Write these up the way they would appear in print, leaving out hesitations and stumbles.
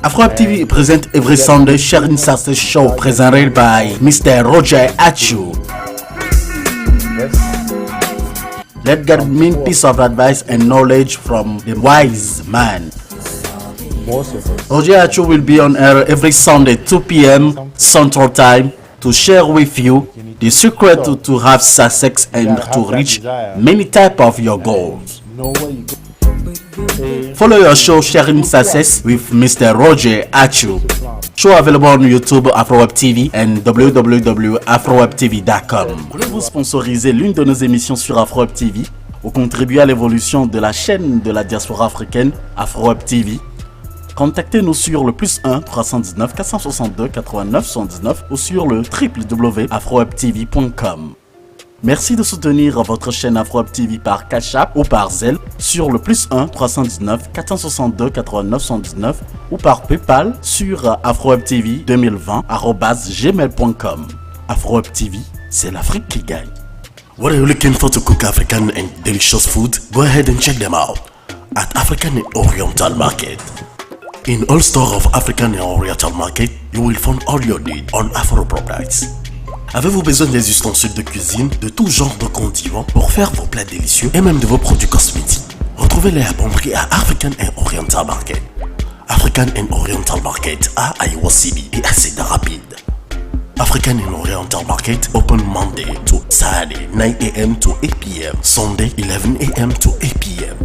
AfroWeb TV present every Sunday sharing success show presented by Mr. Roger ATCHOU. Let's get main piece of advice and knowledge from the wise man. Roger ATCHOU will be on air every Sunday 2 p.m. Central Time to share with you the secret to have success and to reach many types of your goals. Follow your show Sharing Success with Mr. Roger ATCHOU. Show available on YouTube, AfroWeb TV and www.afrowebtv.com. Voulez-vous sponsoriser l'une de nos émissions sur AfroWeb TV ou contribuer à l'évolution de la chaîne de la diaspora africaine AfroWeb TV? Contactez-nous sur le +1 319 462 89 79 ou sur le www.afrowebtv.com. Merci de soutenir votre chaîne AfroWeb TV par Cash App ou par Zelle sur le +1 319 462 89 79 ou par PayPal sur afrowebtv2020@gmail.com. AfroWeb TV, c'est l'Afrique qui gagne. What are you looking for to cook African and delicious food? Go ahead and check them out at African and Oriental Market. In all stores of African and Oriental Market, you will find all your needs on Afro products. Avez-vous besoin des ustensiles de cuisine, de tout genre de condiments pour faire vos plats délicieux et même de vos produits cosmétiques? Retrouvez-les à bon prix à African and Oriental Market. African and Oriental Market à Iowa City et à Cedar Rapids. African and Oriental Market open Monday to Saturday 9 a.m. to 8 p.m. Sunday 11 a.m. to 8 p.m.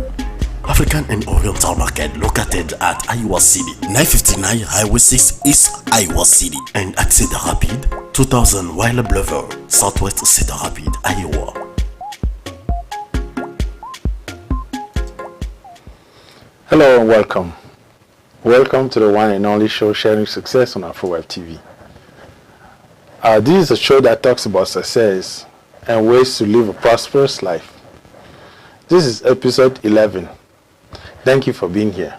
African and Oriental Market located at Iowa City, 959 Highway 6 East Iowa City, and at Cedar Rapids, 2000 Wilder Boulevard, Southwest Cedar Rapids, Iowa. Hello and welcome. Welcome to the one and only show Sharing Success on AfroWeb TV. This is a show that talks about success and ways to live a prosperous life. This is episode 11. Thank you for being here.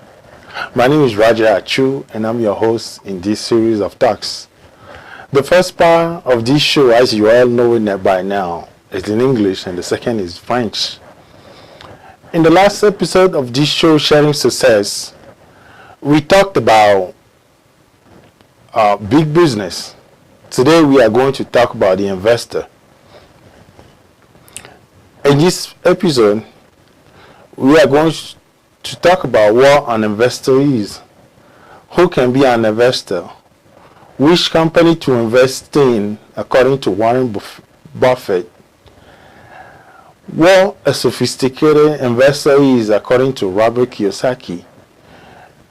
My name is Roger ATCHOU and I'm your host in this series of talks. The first part of this show, as you all know it by now, is in English and the second is French. In the last episode of this show, Sharing Success, we talked about big business. Today we are going to talk about the investor. In this episode, we are going to talk about what an investor is, who can be an investor, which company to invest in according to Warren Buffett, what a sophisticated investor is according to Robert Kiyosaki,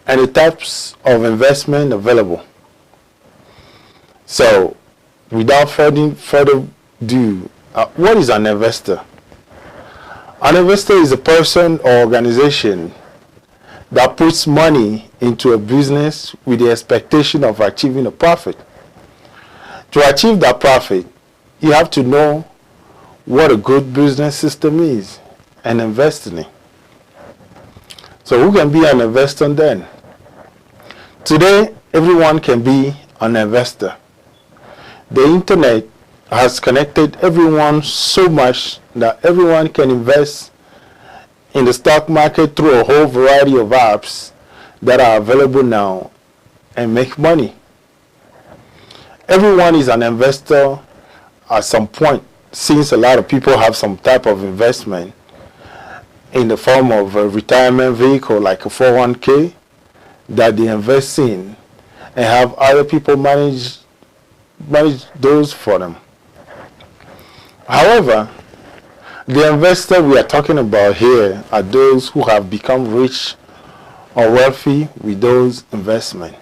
and the types of investment available. So, without further ado, what is an investor? An investor is a person or organization that puts money into a business with the expectation of achieving a profit. To achieve that profit, you have to know what a good business system is and invest in it. So who can be an investor then? Today, everyone can be an investor. The internet has connected everyone so much that everyone can invest in the stock market through a whole variety of apps that are available now and make money. Everyone is an investor at some point, since a lot of people have some type of investment in the form of a retirement vehicle like a 401k that they invest in and have other people manage those for them. However, the investor we are talking about here are those who have become rich or wealthy with those investments.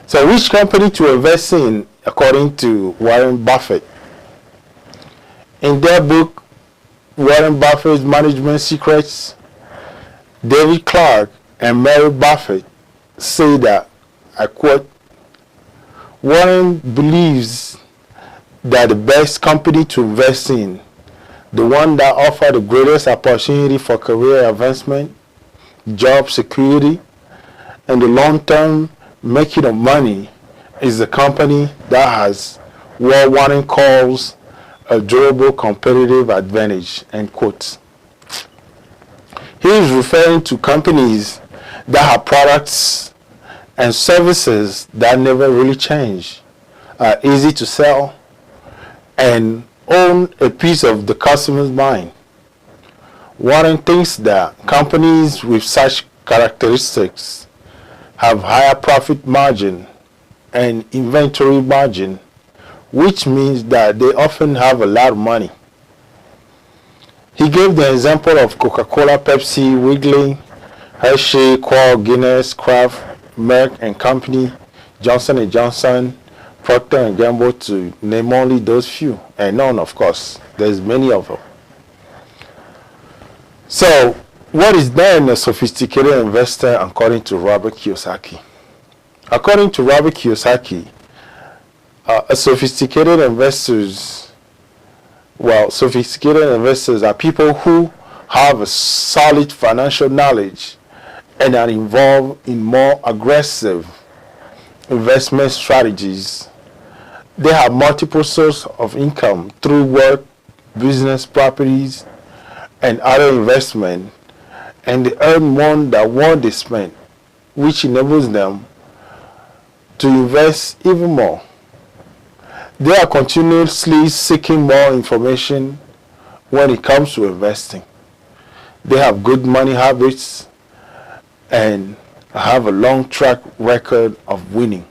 So which company to invest in according to Warren Buffett? In their book, Warren Buffett's Management Secrets, David Clark and Mary Buffett say that, I quote, Warren believes that the best company to invest in, the one that offers the greatest opportunity for career advancement, job security, and the long-term making of money, is the company that has what Warren calls a durable competitive advantage, end quote. He is referring to companies that have products and services that never really change, are easy to sell, and own a piece of the customer's mind. Warren thinks that companies with such characteristics have higher profit margin and inventory margin, which means that they often have a lot of money. He gave the example of Coca-Cola, Pepsi, Wrigley, Hershey, Qual, Guinness, Kraft, Merck and Company, Johnson & Johnson, Procter & Gamble, to name only those few. And none, of course. There's many of them. So, what is then a sophisticated investor according to Robert Kiyosaki? According to Robert Kiyosaki, sophisticated investors are people who have a solid financial knowledge and are involved in more aggressive investment strategies. They have multiple sources of income through work, business, properties, and other investment, and they earn more than what they spend, which enables them to invest even more. They are continuously seeking more information when it comes to investing. They have good money habits and have a long track record of winning.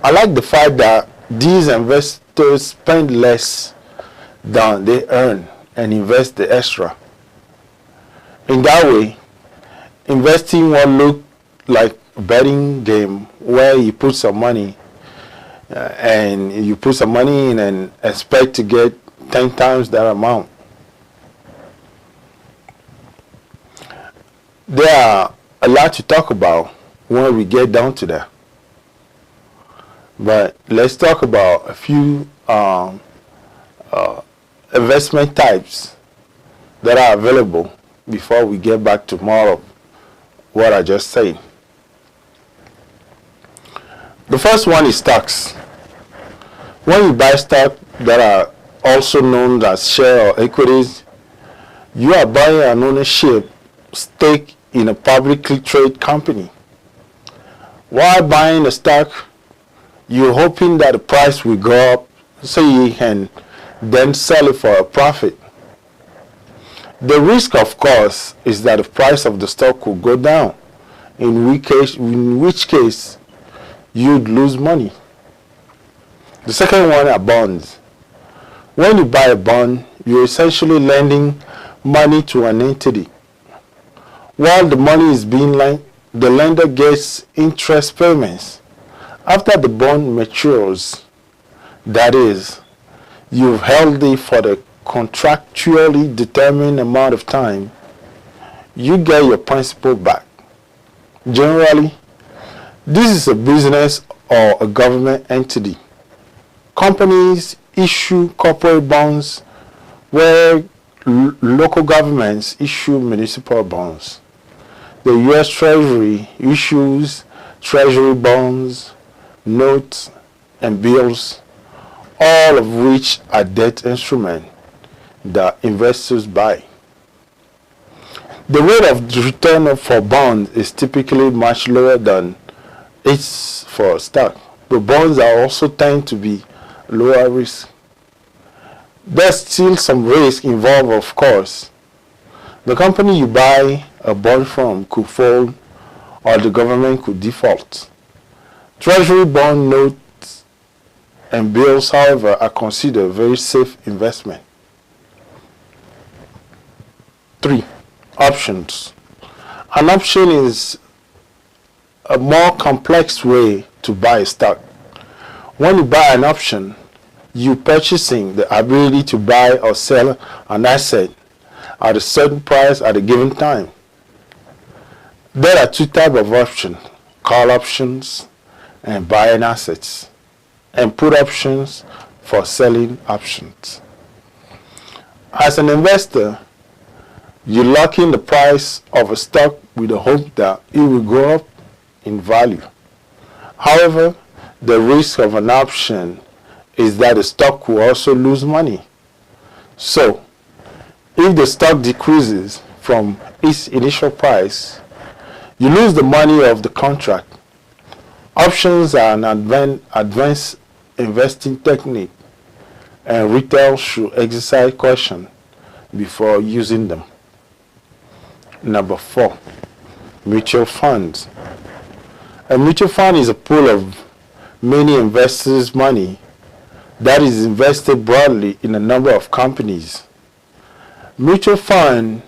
I like the fact that these investors spend less than they earn and invest the extra. In that way, investing won't look like a betting game where you put some money in and expect to get 10 times that amount. There are a lot to talk about when we get down to that. But let's talk about a few investment types that are available before we get back to more of what I just said. The first one is stocks. When you buy stock that are also known as share or equities, you are buying an ownership stake in a publicly traded company. While buying a stock, you're hoping that the price will go up so you can then sell it for a profit. The risk, of course, is that the price of the stock will go down, in which case you'd lose money. The second one are bonds. When you buy a bond, you're essentially lending money to an entity. While the money is being lent, the lender gets interest payments. After the bond matures, that is, you've held it for the contractually determined amount of time, you get your principal back. Generally, this is a business or a government entity. Companies issue corporate bonds where local governments issue municipal bonds. The U.S. Treasury issues treasury bonds, notes, and bills, all of which are debt instruments that investors buy. The rate of return for bonds is typically much lower than it's for stock, but bonds are also tend to be lower risk. There's still some risk involved, of course. The company you buy a bond from could fold, or the government could default. Treasury bond notes and bills, however, are considered very safe investment. 3. Options. An option is a more complex way to buy a stock. When you buy an option, you're purchasing the ability to buy or sell an asset at a certain price at a given time. There are two types of options: call options and buying assets, and put options for selling options. As an investor, you lock in the price of a stock with the hope that it will go up in value. However, the risk of an option is that the stock will also lose money. So, if the stock decreases from its initial price, You lose the money of the contract. Options are an advanced investing technique, and retail should exercise caution before using them. Number 4, mutual funds. A mutual fund is a pool of many investors' money that is invested broadly in a number of companies. Mutual fund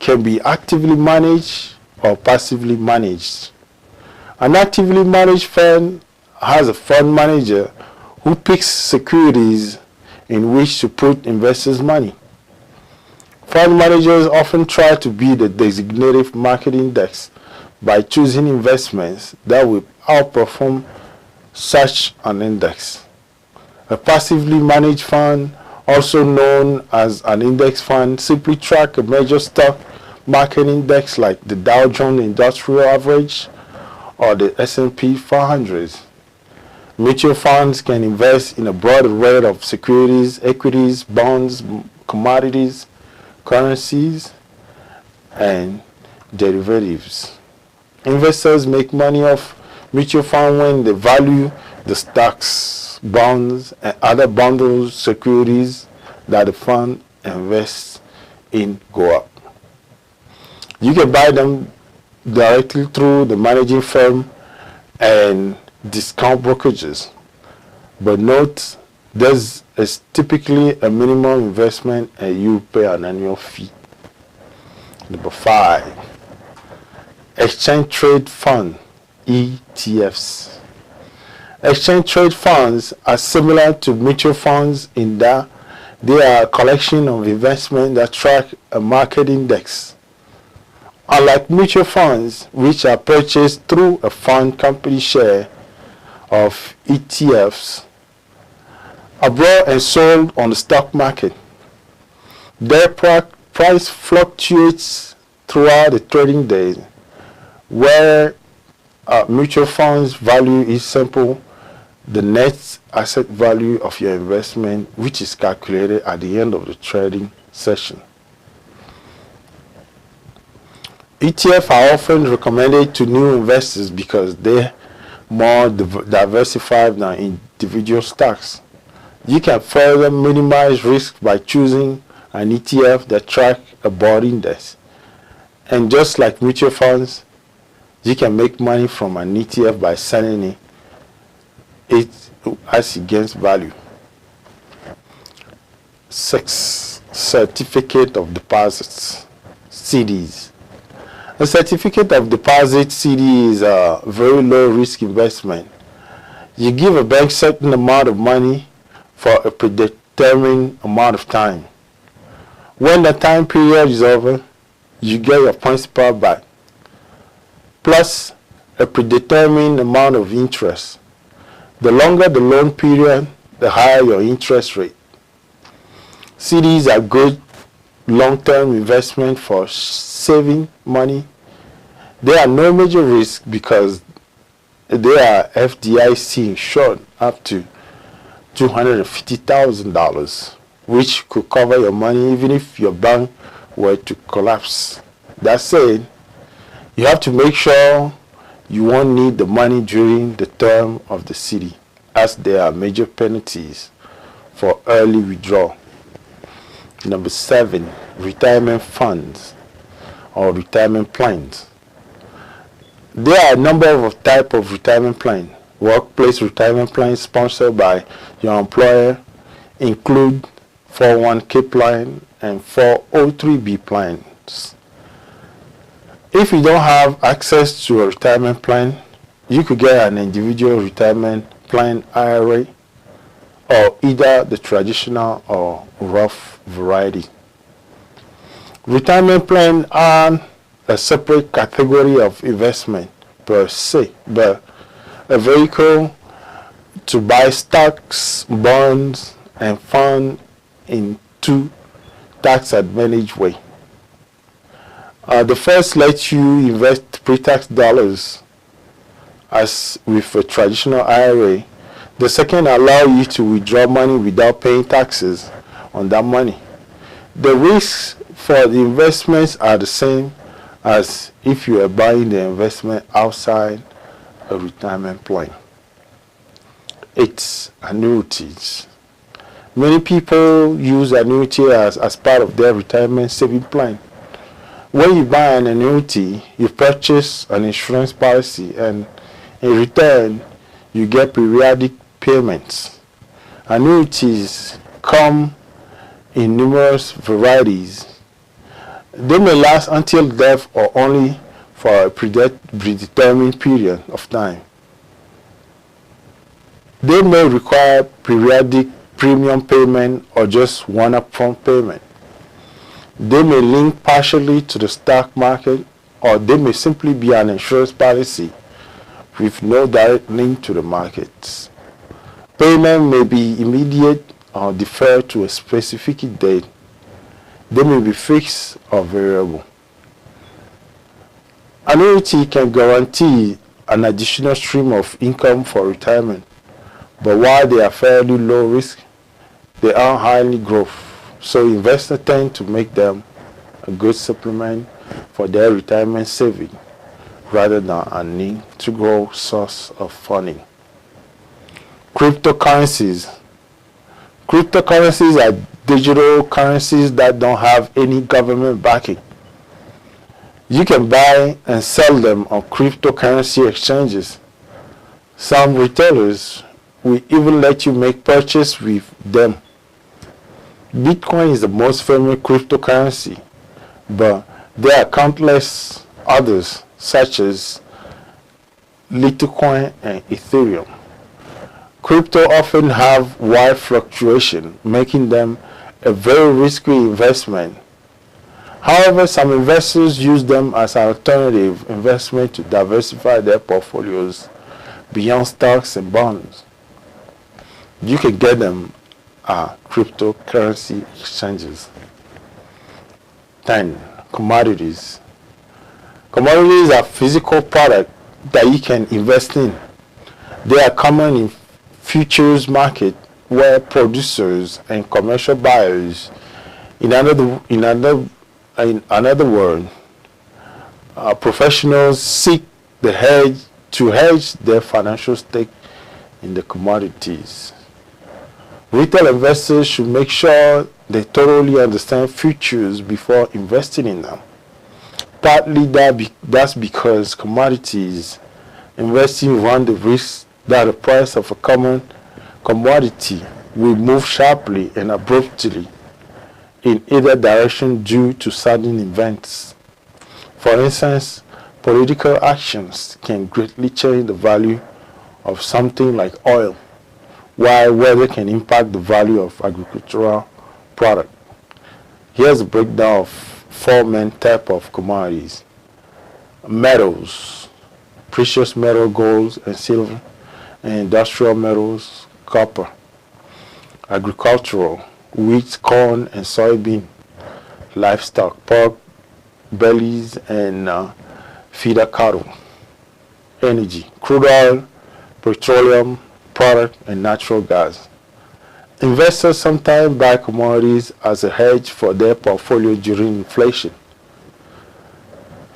can be actively managed or passively managed. An actively managed fund has a fund manager who picks securities in which to put investors' money. Fund managers often try to beat the designated market index by choosing investments that will outperform such an index. A passively managed fund, also known as an index fund, simply tracks a major stock market index like the Dow Jones Industrial Average or the S&P 500. Mutual funds can invest in a broad array of securities, equities, bonds, commodities, currencies, and derivatives. Investors make money off mutual funds when they value the stocks, bonds, and other bundled securities that the fund invests in go up. You can buy them directly through the managing firm and discount brokerages. But note, there's typically a minimum investment and you pay an annual fee. Number 5, exchange trade fund, ETFs. Exchange trade funds are similar to mutual funds in that they are a collection of investments that track a market index. Unlike mutual funds, which are purchased through a fund company share of ETFs, are bought and sold on the stock market. Their price fluctuates throughout the trading days, where mutual funds value is simple, the net asset value of your investment, which is calculated at the end of the trading session. ETFs are often recommended to new investors because they're more diversified than individual stocks. You can further minimize risk by choosing an ETF that tracks a broad index. And just like mutual funds, you can make money from an ETF by selling it as it gains value. 6, certificate of deposits, CDs. A certificate of deposit CD is a very low risk investment. You give a bank certain amount of money for a predetermined amount of time. When the time period is over, you get your principal back, plus a predetermined amount of interest. The longer the loan period, the higher your interest rate. CDs are good long-term investment for saving money. There are no major risk because they are FDIC insured up to $250,000, which could cover your money even if your bank were to collapse. That said, you have to make sure you won't need the money during the term of the CD, as there are major penalties for early withdrawal. Number 7, retirement funds or retirement plans. There are a number of types of retirement plans. Workplace retirement plans sponsored by your employer include 401k plan and 403b plans. If you don't have access to a retirement plan, you could get an individual retirement plan IRA or either the traditional or Roth variety. Retirement plans are a separate category of investment per se, but a vehicle to buy stocks, bonds, and funds in 2 tax-advantaged ways. The first lets you invest pre-tax dollars as with a traditional IRA. The second allows you to withdraw money without paying taxes on that money. The risks for the investments are the same as if you are buying the investment outside a retirement plan. It's annuities. Many people use annuity as part of their retirement saving plan. When you buy an annuity, you purchase an insurance policy, and in return, you get periodic payments. Annuities come in numerous varieties. They may last until death or only for a predetermined period of time. They may require periodic premium payment or just one upfront payment. They may link partially to the stock market, or they may simply be an insurance policy with no direct link to the markets. Payment may be immediate or deferred to a specific date. They may be fixed or variable. Annuity can guarantee an additional stream of income for retirement, but while they are fairly low risk, they are highly growth. So investors tend to make them a good supplement for their retirement saving rather than a need to grow source of funding. Cryptocurrencies. Cryptocurrencies are digital currencies that don't have any government backing. You can buy and sell them on cryptocurrency exchanges. Some retailers will even let you make purchase with them. Bitcoin is the most famous cryptocurrency, but there are countless others such as Litecoin and Ethereum. Crypto often have wide fluctuation, making them a very risky investment. However, some investors use them as an alternative investment to diversify their portfolios beyond stocks and bonds. You can get them at cryptocurrency exchanges. 10. Commodities. Commodities are physical products that you can invest in. They are common in futures market where producers and commercial buyers, in another word, professionals seek to hedge their financial stake in the commodities. Retail investors should make sure they thoroughly understand futures before investing in them. Partly that's because commodities investing run the risk that the price of a common commodity will move sharply and abruptly in either direction due to sudden events. For instance, political actions can greatly change the value of something like oil, while weather can impact the value of agricultural product. Here's a breakdown of four main types of commodities. Metals, precious metal, gold and silver, and industrial metals, copper. Agricultural, wheat, corn and soybean. Livestock, pork, bellies and feeder cattle. Energy, crude oil, petroleum product and natural gas. Investors sometimes buy commodities as a hedge for their portfolio during inflation.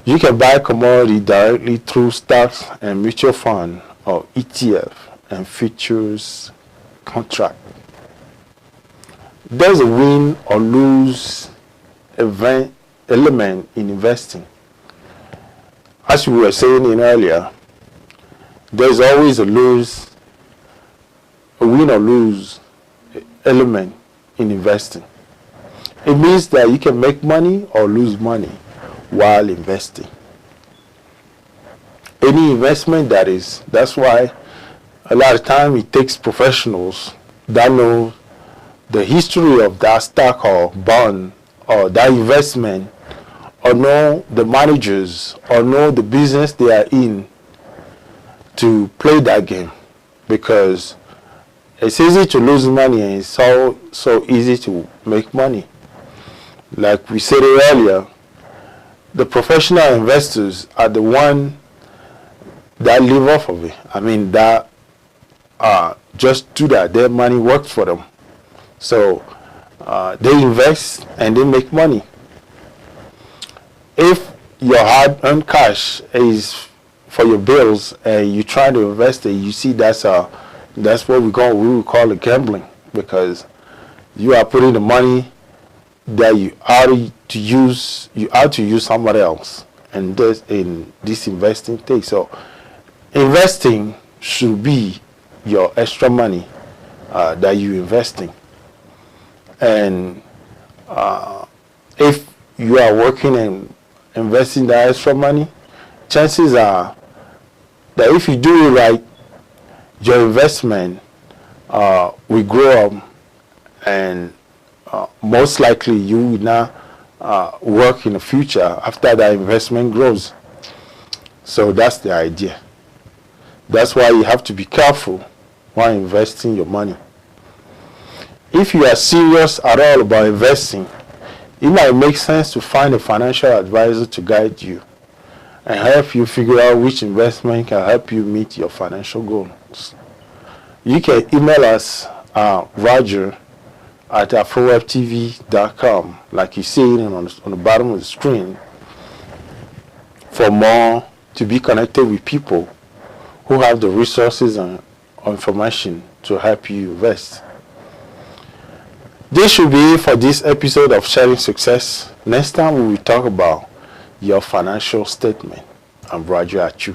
You can buy commodity directly through stocks and mutual fund or ETF and futures contract. There's a win or lose element in investing. As we were saying earlier, there's always a win or lose element in investing. It means that you can make money or lose money while investing. Any investment that is. That's why a lot of time it takes professionals that know the history of that stock or bond or that investment, or know the managers or know the business they are in to play that game, because it's easy to lose money and it's so easy to make money. Like we said earlier, the professional investors are the one that live off of it. I mean, that just do that. Their money works for them. So they invest and they make money. If your hard-earned cash is for your bills, and you try to invest it, you see that's what we would call a gambling, because you are putting the money that you ought to use somewhere else, and this in this investing thing. So investing should be your extra money that you investing, and if you are working and investing that extra money, chances are that if you do it right, your investment will grow up, and most likely you will now work in the future after that investment grows. So that's the idea. That's why you have to be careful while investing your money. If you are serious at all about investing, it might make sense to find a financial advisor to guide you and help you figure out which investment can help you meet your financial goals. You can email us roger@afrowebtv.com, like you see it on the bottom of the screen, for more, to be connected with people who have the resources and information to help you invest. This should be it for this episode of Sharing Success. Next time we will talk about your financial statement. I'm Roger ATCHOU.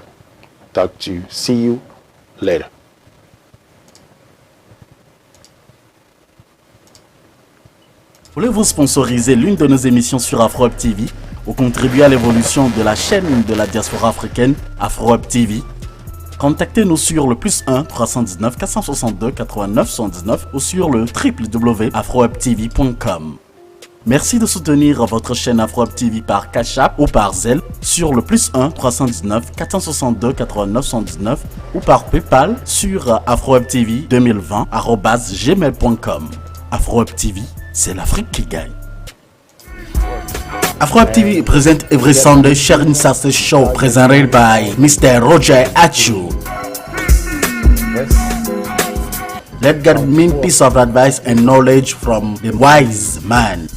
Talk to you. See you later. Voulez-vous sponsoriser l'une de nos émissions sur AfroWeb TV ou contribuer à l'évolution de la chaîne de la diaspora africaine AfroWeb TV? Contactez-nous sur le +1 319 462 89 79 ou sur le www.afrowebtv.com. Merci de soutenir votre chaîne AfroWeb TV par Cash App ou par Zelle sur le +1 319 462 89 79 ou par PayPal sur afrowebtv2020@gmail.com. AfroWeb TV, c'est l'Afrique qui gagne. AfroWeb TV present every Sunday Sharing Success show presented by Mr. Roger ATCHOU. Let get mean piece of advice and knowledge from the wise man.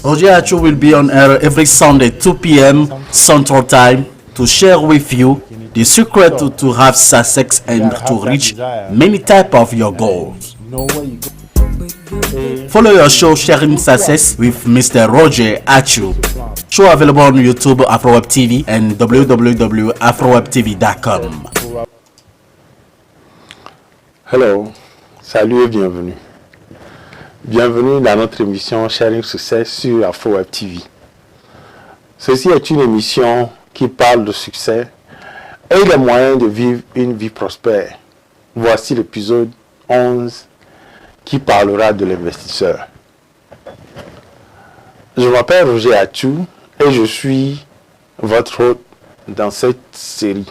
Roger ATCHOU will be on air every Sunday 2 p.m. Central Time to share with you the secret to have success and to reach many types of your goals. Follow your show Sharing Success with Mr. Roger ATCHOU. Show available on YouTube, AfroWeb TV and www.afrowebtv.com. Hello, salut et bienvenue. Bienvenue dans notre émission Sharing Success sur AfroWeb TV. Ceci est une émission qui parle de succès et les moyens de vivre une vie prospère. Voici l'épisode 11 qui parlera de l'investisseur. Je m'appelle Roger ATCHOU et je suis votre hôte dans cette série.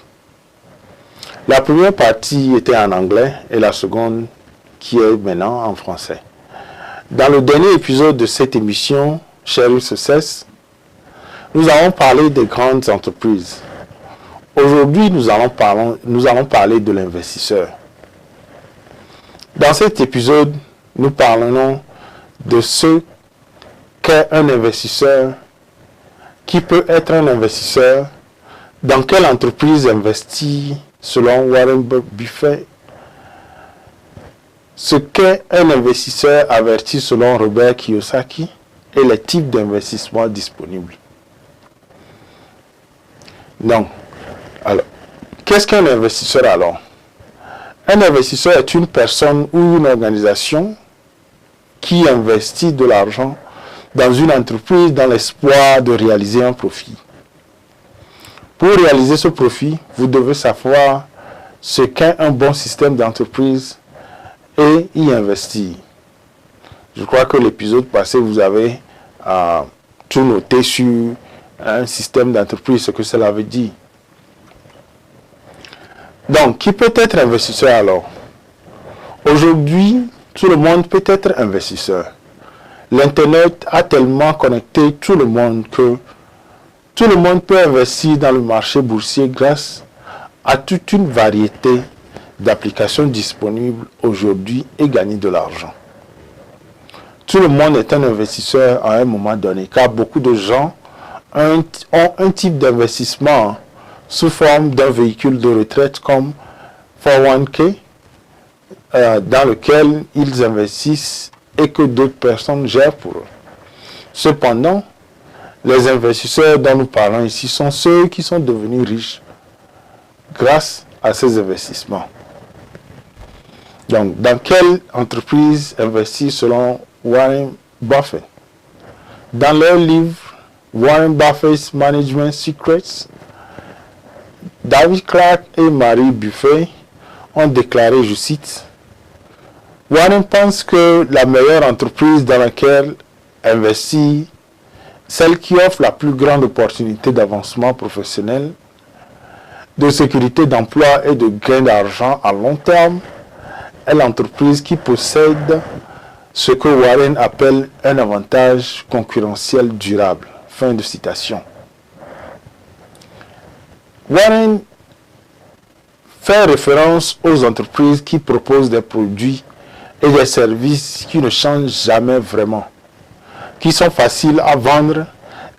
La première partie était en anglais et la seconde qui est maintenant en français. Dans le dernier épisode de cette émission, Sharing Success, nous avons parlé des grandes entreprises. Aujourd'hui, nous allons parler de l'investisseur. Dans cet épisode, nous parlerons de ce qu'est un investisseur, qui peut être un investisseur, dans quelle entreprise investir selon Warren Buffett, ce qu'est un investisseur averti selon Robert Kiyosaki et les types d'investissements disponibles. Donc, alors, qu'est-ce qu'un investisseur alors? Un investisseur est une personne ou une organisation qui investit de l'argent dans une entreprise dans l'espoir de réaliser un profit. Pour réaliser ce profit, vous devez savoir ce qu'est un bon système d'entreprise et y investir. Je crois que l'épisode passé, vous avez tout noté sur un système d'entreprise, ce que cela veut dire. Donc, qui peut être investisseur alors? Aujourd'hui, tout le monde peut être investisseur. L'Internet a tellement connecté tout le monde que tout le monde peut investir dans le marché boursier grâce à toute une variété d'applications disponibles aujourd'hui et gagner de l'argent. Tout le monde est un investisseur à un moment donné, car beaucoup de gens ont un type d'investissement sous forme d'un véhicule de retraite comme 401k, dans lequel ils investissent et que d'autres personnes gèrent pour eux. Cependant, les investisseurs dont nous parlons ici sont ceux qui sont devenus riches grâce à ces investissements. Donc, dans quelle entreprise investir selon Warren Buffett? Dans leur livre Warren Buffett's Management Secrets, David Clark et Mary Buffett ont déclaré, je cite, « Warren pense que la meilleure entreprise dans laquelle investir, celle qui offre la plus grande opportunité d'avancement professionnel, de sécurité d'emploi et de gain d'argent à long terme, est l'entreprise qui possède ce que Warren appelle un avantage concurrentiel durable. » Fin de citation. Warren fait référence aux entreprises qui proposent des produits et des services qui ne changent jamais vraiment, qui sont faciles à vendre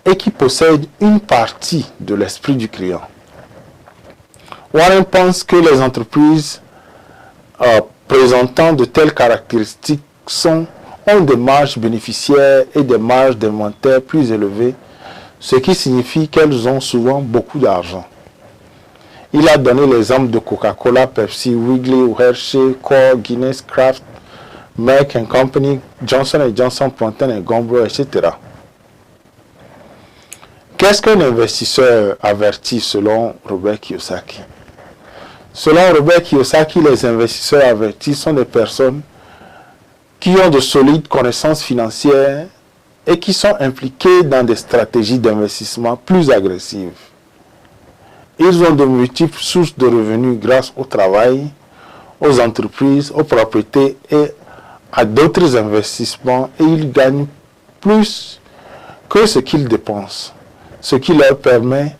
et qui possèdent une partie de l'esprit du client. Warren pense que les entreprises présentant de telles caractéristiques ont des marges bénéficiaires et des marges d'inventaire plus élevées, ce qui signifie qu'elles ont souvent beaucoup d'argent. Il a donné l'exemple de Coca-Cola, Pepsi, Wrigley, Hershey, Core, Guinness, Kraft, Merck & Company, Johnson & Johnson, Procter & Gamble, etc. Qu'est-ce qu'un investisseur averti selon Robert Kiyosaki? Selon Robert Kiyosaki, les investisseurs avertis sont des personnes qui ont de solides connaissances financières et qui sont impliqués dans des stratégies d'investissement plus agressives. Ils ont de multiples sources de revenus grâce au travail, aux entreprises, aux propriétés et à d'autres investissements et ils gagnent plus que ce qu'ils dépensent, ce qui leur permet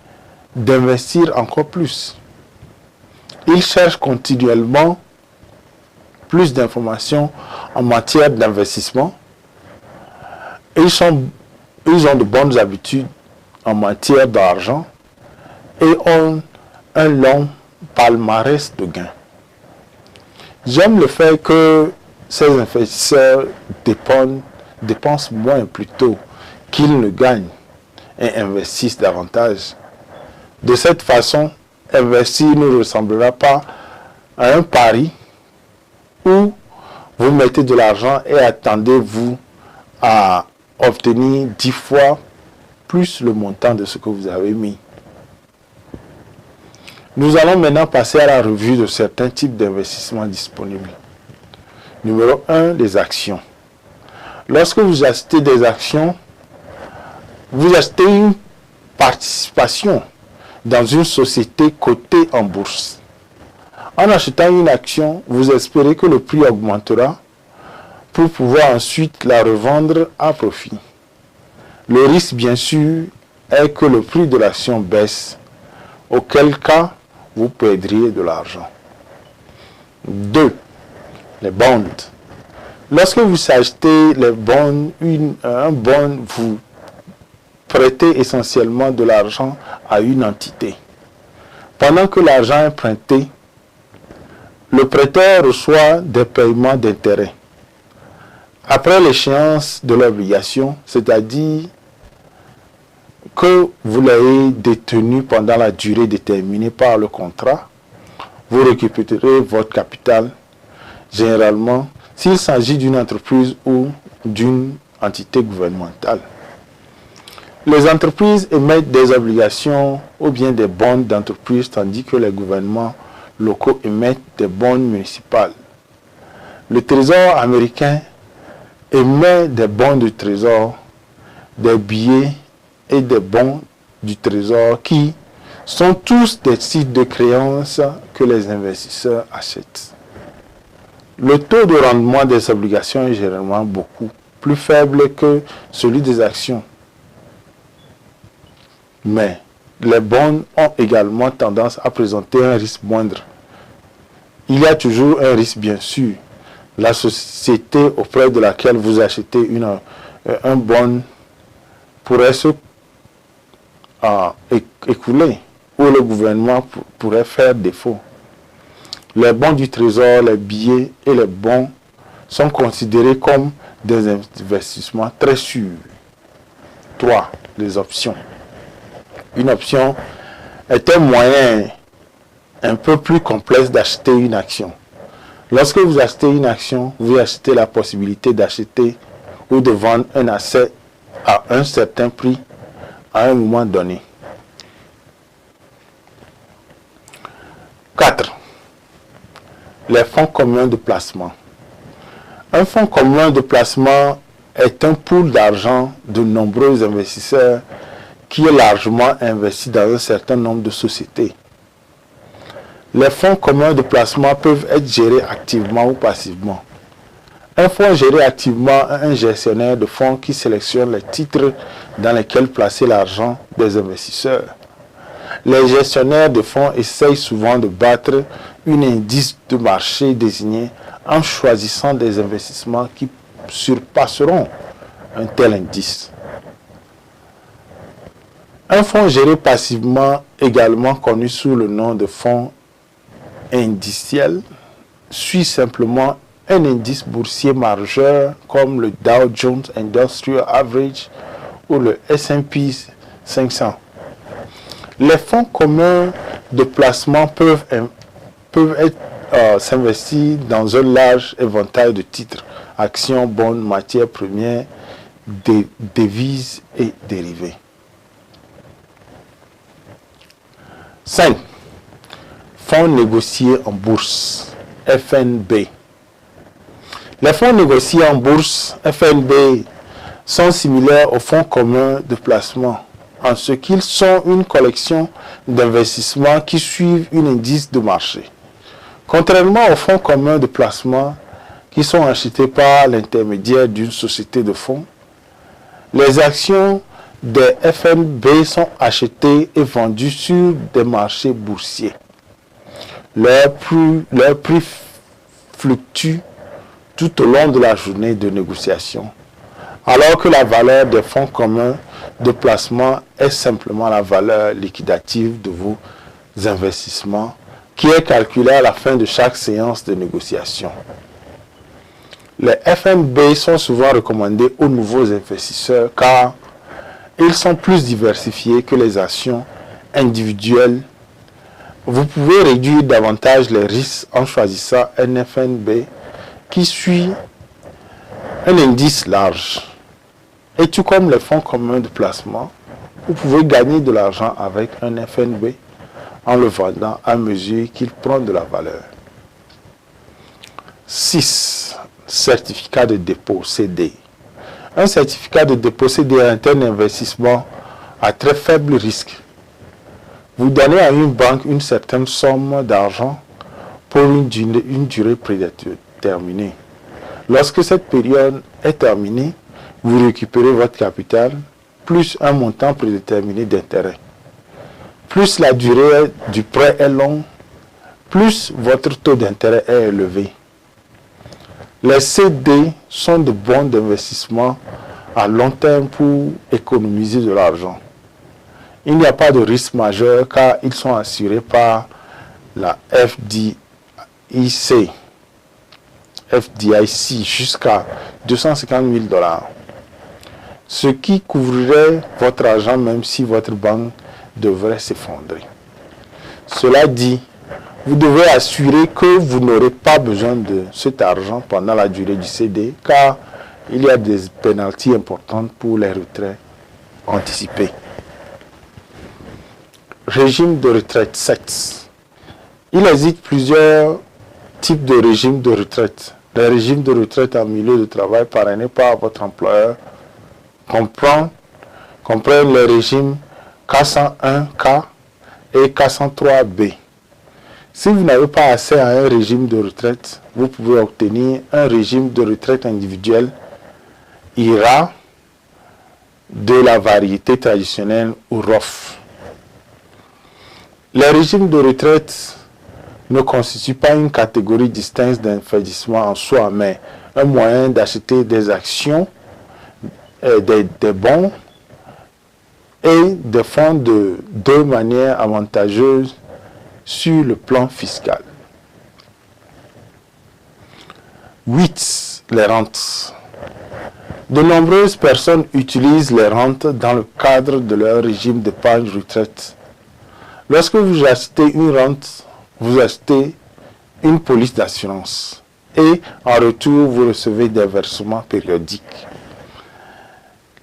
d'investir encore plus. Ils cherchent continuellement plus d'informations en matière d'investissement. Ils ont de bonnes habitudes en matière d'argent et ont un long palmarès de gains. J'aime le fait que ces investisseurs dépensent moins plutôt qu'ils ne gagnent et investissent davantage. De cette façon, investir ne ressemblera pas à un pari où vous mettez de l'argent et attendez-vous à obtenir 10 fois plus le montant de ce que vous avez mis. Nous allons maintenant passer à la revue de certains types d'investissements disponibles. Numéro 1, les actions. Lorsque vous achetez des actions, vous achetez une participation dans une société cotée en bourse. En achetant une action, vous espérez que le prix augmentera pour pouvoir ensuite la revendre à profit. Le risque, bien sûr, est que le prix de l'action baisse, auquel cas vous perdriez de l'argent. 2. Les bonds. Lorsque vous achetez les bonds, un bond, vous prêtez essentiellement de l'argent à une entité. Pendant que l'argent est prêté, le prêteur reçoit des paiements d'intérêt. Après l'échéance de l'obligation, c'est-à-dire que vous l'ayez détenu pendant la durée déterminée par le contrat, vous récupérez votre capital, généralement s'il s'agit d'une entreprise ou d'une entité gouvernementale. Les entreprises émettent des obligations ou bien des bonds d'entreprise, tandis que les gouvernements locaux émettent des bonds municipaux. Le Trésor américain émet des bons du Trésor, des billets et des bons du Trésor qui sont tous des titres de créance que les investisseurs achètent. Le taux de rendement des obligations est généralement beaucoup plus faible que celui des actions. Mais les bons ont également tendance à présenter un risque moindre. Il y a toujours un risque, bien sûr. La société auprès de laquelle vous achetez un bon pourrait se écoulés où le gouvernement pourrait faire défaut. Les bons du trésor, les billets et les bons sont considérés comme des investissements très sûrs. 3. Les options. Une option est un moyen un peu plus complexe d'acheter une action. Lorsque vous achetez une action, vous achetez la possibilité d'acheter ou de vendre un asset à un certain prix à un moment donné. 4. Les fonds communs de placement. Un fonds commun de placement est un pool d'argent de nombreux investisseurs qui est largement investi dans un certain nombre de sociétés. Les fonds communs de placement peuvent être gérés activement ou passivement. Un fonds géré activement est un gestionnaire de fonds qui sélectionne les titres dans lesquels placer l'argent des investisseurs. Les gestionnaires de fonds essayent souvent de battre un indice de marché désigné en choisissant des investissements qui surpasseront un tel indice. Un fonds géré passivement, également connu sous le nom de fonds indiciel, suit simplement un indice boursier majeur comme le Dow Jones Industrial Average ou le S&P 500. Les fonds communs de placement peuvent s'investir dans un large éventail de titres, actions, bonds, matières premières, devises et dérivés. 5. Fonds négociés en bourse, FNB. Les fonds négociés en bourse, FNB, sont similaires aux fonds communs de placement, en ce qu'ils sont une collection d'investissements qui suivent un indice de marché. Contrairement aux fonds communs de placement qui sont achetés par l'intermédiaire d'une société de fonds, les actions des FNB sont achetées et vendues sur des marchés boursiers. Leur prix fluctue tout au long de la journée de négociation, alors que la valeur des fonds communs de placement est simplement la valeur liquidative de vos investissements qui est calculée à la fin de chaque séance de négociation. Les FNB sont souvent recommandés aux nouveaux investisseurs car ils sont plus diversifiés que les actions individuelles. Vous pouvez réduire davantage les risques en choisissant un FNB qui suit un indice large. Et tout comme les fonds communs de placement, vous pouvez gagner de l'argent avec un FNB en le vendant à mesure qu'il prend de la valeur. 6. Certificat de dépôt, CD. Un certificat de dépôt, CD est un investissement à très faible risque. Vous donnez à une banque une certaine somme d'argent pour une durée prédéterminée. Lorsque cette période est terminée, vous récupérez votre capital plus un montant prédéterminé d'intérêt. Plus la durée du prêt est longue, plus votre taux d'intérêt est élevé. Les CD sont de bons investissements à long terme pour économiser de l'argent. Il n'y a pas de risque majeur car ils sont assurés par la FDIC jusqu'à 250 000 $, ce qui couvrirait votre argent même si votre banque devrait s'effondrer. Cela dit, vous devez assurer que vous n'aurez pas besoin de cet argent pendant la durée du CD car il y a des pénalités importantes pour les retraits anticipés. Régime de retraite, SUCCES. Il existe plusieurs types de régimes de retraite. Les régimes de retraite en milieu de travail parrainés par votre employeur comprennent les régimes K101K et K103B. Si vous n'avez pas accès à un régime de retraite, vous pouvez obtenir un régime de retraite individuel IRA de la variété traditionnelle ou ROF. Les régimes de retraite ne constituent pas une catégorie distincte d'investissement en soi, mais un moyen d'acheter des actions, des bons et des fonds de deux manières avantageuses sur le plan fiscal. 8. Les rentes. De nombreuses personnes utilisent les rentes dans le cadre de leur régime d'épargne retraite. Lorsque vous achetez une rente, vous achetez une police d'assurance et en retour, vous recevez des versements périodiques.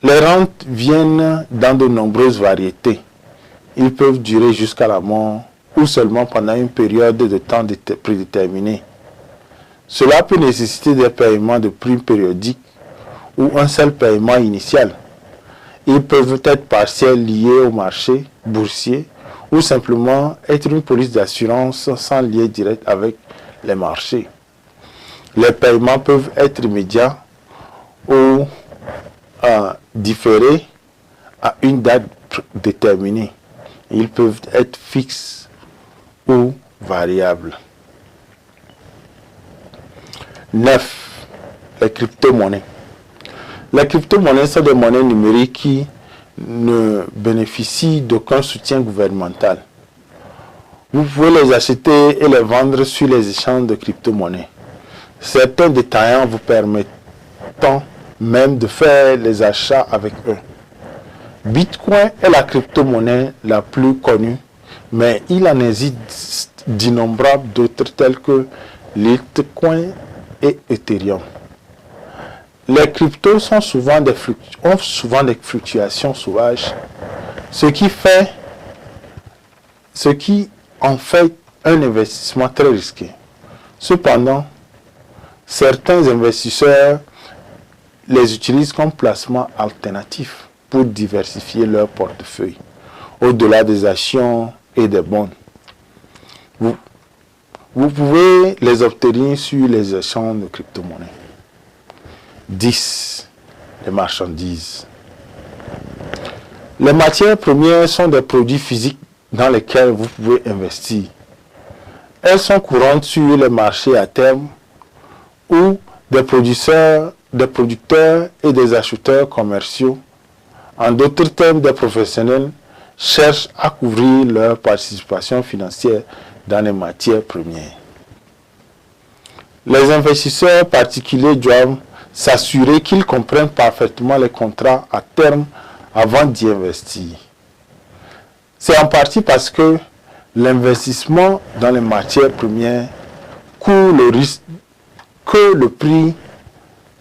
Les rentes viennent dans de nombreuses variétés. Ils peuvent durer jusqu'à la mort ou seulement pendant une période de temps prédéterminée. Cela peut nécessiter des paiements de primes périodiques ou un seul paiement initial. Ils peuvent être partiels liés au marché boursier ou simplement être une police d'assurance sans lien direct avec les marchés. Les paiements peuvent être immédiats ou différés à une date déterminée. Ils peuvent être fixes ou variables. 9. Les crypto-monnaies. Les crypto-monnaies sont des monnaies numériques qui ne bénéficient d'aucun soutien gouvernemental. Vous pouvez les acheter et les vendre sur les échanges de crypto-monnaies. Certains détaillants vous permettant même de faire les achats avec eux. Bitcoin est la crypto-monnaie la plus connue, mais il en existe d'innombrables d'autres telles que Litecoin et Ethereum. Les cryptos ont souvent des fluctuations sauvages, ce qui en fait un investissement très risqué. Cependant, certains investisseurs les utilisent comme placement alternatif pour diversifier leur portefeuille, au-delà des actions et des bons. Vous pouvez les obtenir sur les échanges de crypto-monnaies. 10. Les marchandises. Les matières premières sont des produits physiques dans lesquels vous pouvez investir. Elles sont courantes sur les marchés à terme où des producteurs et des acheteurs commerciaux, en d'autres termes des professionnels, cherchent à couvrir leur participation financière dans les matières premières. Les investisseurs particuliers doivent s'assurer qu'ils comprennent parfaitement les contrats à terme avant d'y investir. C'est en partie parce que l'investissement dans les matières premières court le risque que le prix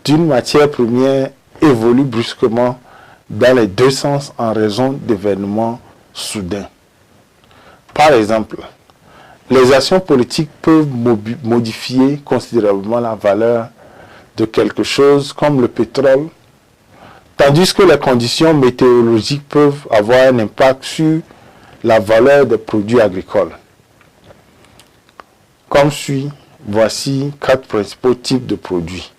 d'une matière première évolue brusquement dans les deux sens en raison d'événements soudains. Par exemple, les actions politiques peuvent modifier considérablement la valeur de quelque chose comme le pétrole, tandis que les conditions météorologiques peuvent avoir un impact sur la valeur des produits agricoles. Comme suit, voici 4 principaux types de produits.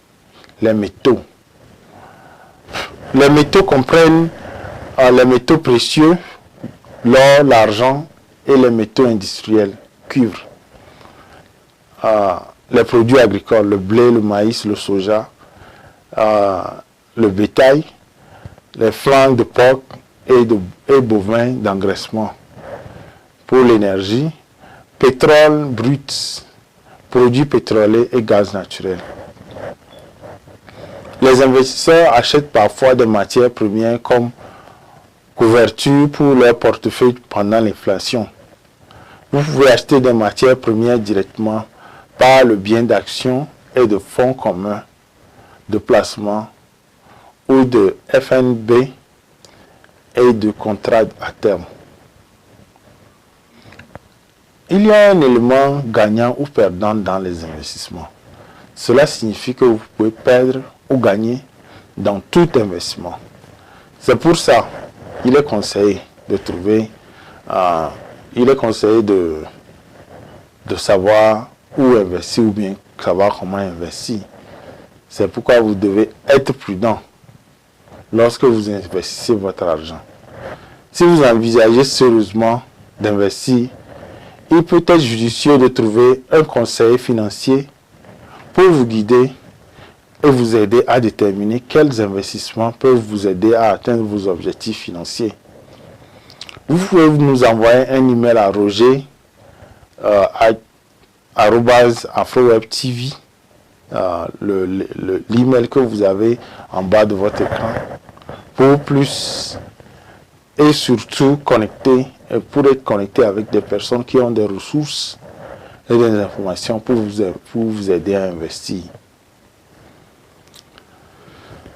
Les métaux. Les métaux comprennent les métaux précieux, l'or, l'argent et les métaux industriels, cuivre. Les produits agricoles, le blé, le maïs, le soja, le bétail, les flancs de porc et bovins d'engraissement. Pour l'énergie, pétrole brut, produits pétroliers et gaz naturel. Les investisseurs achètent parfois des matières premières comme couverture pour leur portefeuille pendant l'inflation. Vous pouvez acheter des matières premières directement par le biais d'actions et de fonds communs de placement ou de FNB et de contrats à terme. Il y a un élément gagnant ou perdant dans les investissements. Cela signifie que vous pouvez perdre ou gagner dans tout investissement. C'est pour ça qu'il est conseillé de trouver, il est conseillé de savoir où investir ou bien savoir comment investir. C'est pourquoi vous devez être prudent lorsque vous investissez votre argent. Si vous envisagez sérieusement d'investir, il peut être judicieux de trouver un conseiller financier pour vous guider et vous aider à déterminer quels investissements peuvent vous aider à atteindre vos objectifs financiers. vous pouvez nous envoyer un email à roger @afrowebtv, l'email que vous avez en bas de votre écran, pour plus et surtout pour être connecté avec des personnes qui ont des ressources et des informations pour vous aider à investir.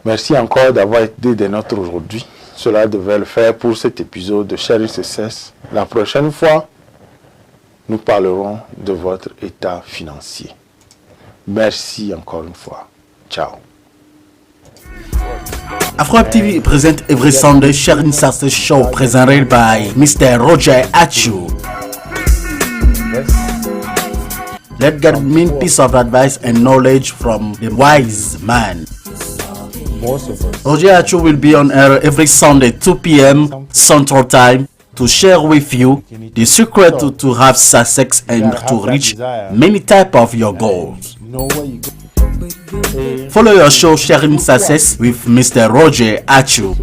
Merci encore d'avoir été des nôtres aujourd'hui. Cela devait le faire pour cet épisode de Sharing Success. La prochaine fois, nous parlerons de votre état financier. Merci encore une fois. Ciao. AfroWeb TV present every Sunday Sharing Success show presented by Mr. Roger ATCHOU. Let's get mean piece of advice and knowledge from the wise man. Roger ATCHOU will be on air every Sunday 2 p.m. Central Time to share with you the secret to have success and to reach many types of your goals. Follow your show Sharing Success with Mr. Roger ATCHOU.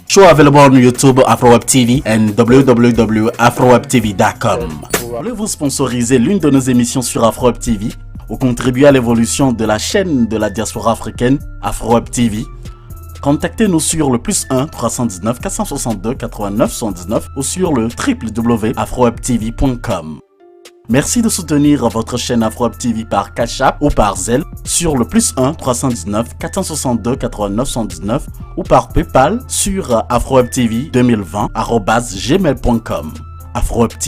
Show available on YouTube, AfroWeb TV and www.afrowebtv.com. Voulez-vous sponsoriser l'une de nos émissions sur AfroWeb TV ou contribuer à l'évolution de la chaîne de la diaspora africaine AfroWeb TV? Contactez-nous sur le +1 319 462 89 79 ou sur le www.afrowebtv.com. Merci de soutenir votre chaîne AfroWeb TV par Cash App ou par Zelle sur le +1 319 462 89 79 ou par PayPal sur afrowebtv2020@gmail.com. AfroWeb TV.